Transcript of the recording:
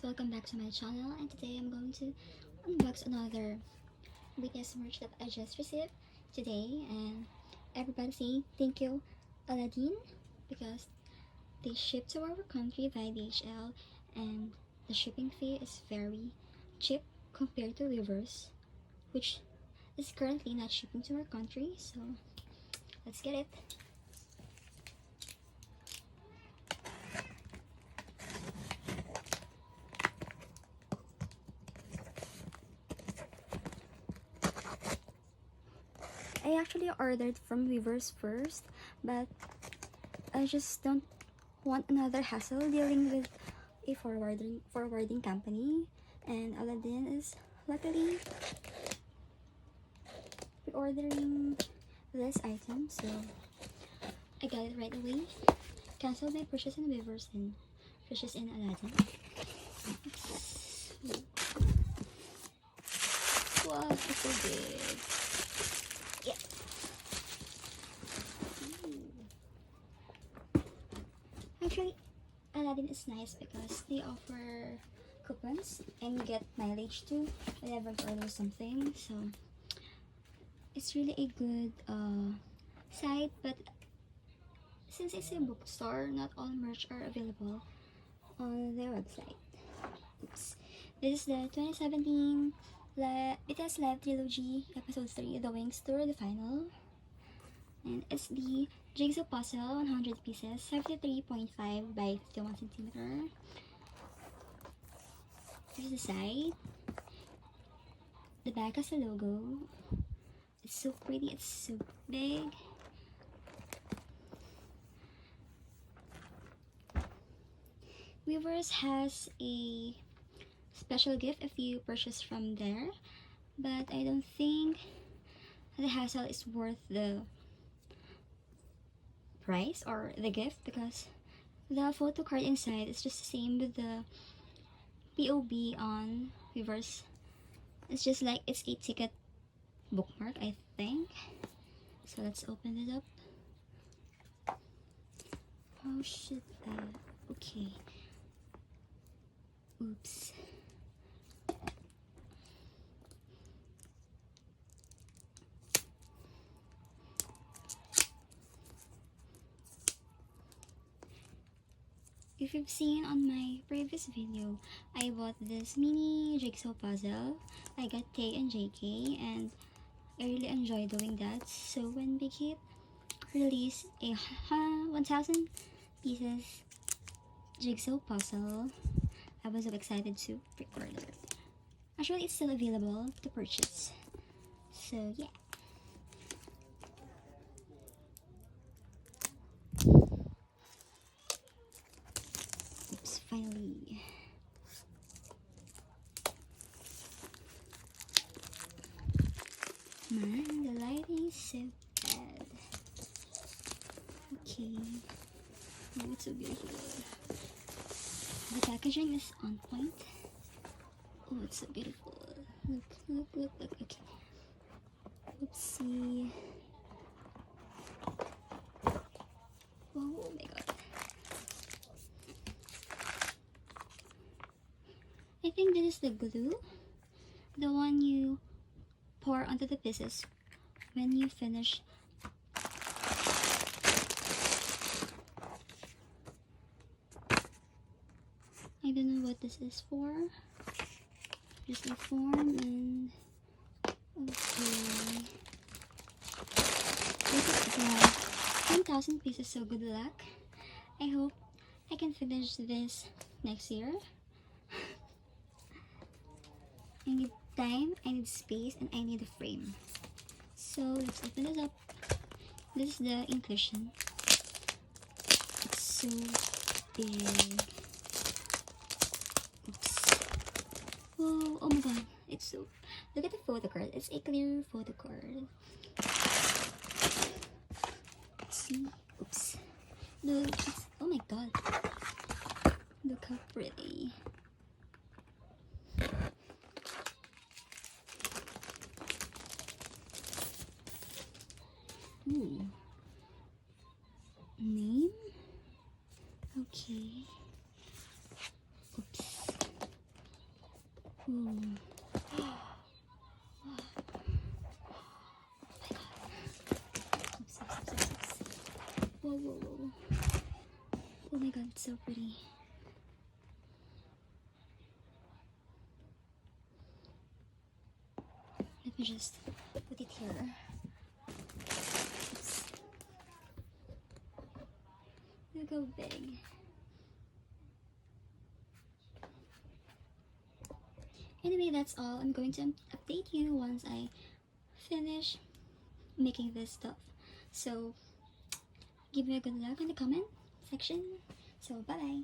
welcome back to my channel, and today I'm going to unbox another BTS merch that I just received today. And everybody say thank you Aladdin, because they ship to our country via DHL and the shipping fee is very cheap compared to Weavers, which is currently not shipping to our country. So let's get it. I actually ordered from Weavers first, but I just don't want another hassle dealing with a forwarding company, and Aladdin is luckily reordering this item, so I got it right away. Cancelled my purchase in Weavers and purchase in Aladdin. Wow, it's so big. Yeah. Actually, Aladdin is nice because they offer coupons and you get mileage too whenever you order something. So it's really a good site, but since it's a bookstore, not all merch are available on their website. Oops. This is the 2017 BTS Live Trilogy Episode 3, The Wings Tour, the final. And it's the Jigsaw puzzle, 100 pieces, 73.5 by 51 centimeter. This is the side. The back has a logo. It's so pretty, it's so big. Weavers has a special gift if you purchase from there, but I don't think the hassle is worth the price or the gift, because the photo card inside is just the same with the POB on Weavers. It's just like it's a ticket bookmark, I think. So let's open it up. Oh shit, okay. Oops. If you've seen on my previous video, I bought this mini jigsaw puzzle. I got K and JK and I really enjoy doing that. So when Big Hit released a 1000 pieces jigsaw puzzle, I was so excited to pre-order. Actually, it's still available to purchase. So yeah. Oops, finally. Man, the lighting is so bad. Okay. Oh, it's so beautiful. The packaging is on point. Oh, it's so beautiful. Look. Okay. Oopsie. Oh my god. I think this is the glue. The one you pour onto the pieces when you finish. I don't know what this is for. Just a form and okay. This is the 10,000 pieces, so good luck. I hope I can finish this next year. I need time, I need space, and I need a frame. So let's open this up. This is the inclusion. It's so big. Oops. Whoa, oh my god, it's so... Look at the photo card. It's a clear photo card. See? Oops. Look, it's... Oh my god. Look how pretty. Ooh. Name? Okay. Oops. Ooh. Whoa, whoa, whoa. Oh my god, it's so pretty. Let me just put it here. Oops. Look how big. Anyway, that's all. I'm going to update you once I finish making this stuff. So give me a good luck in the comment section. So bye bye.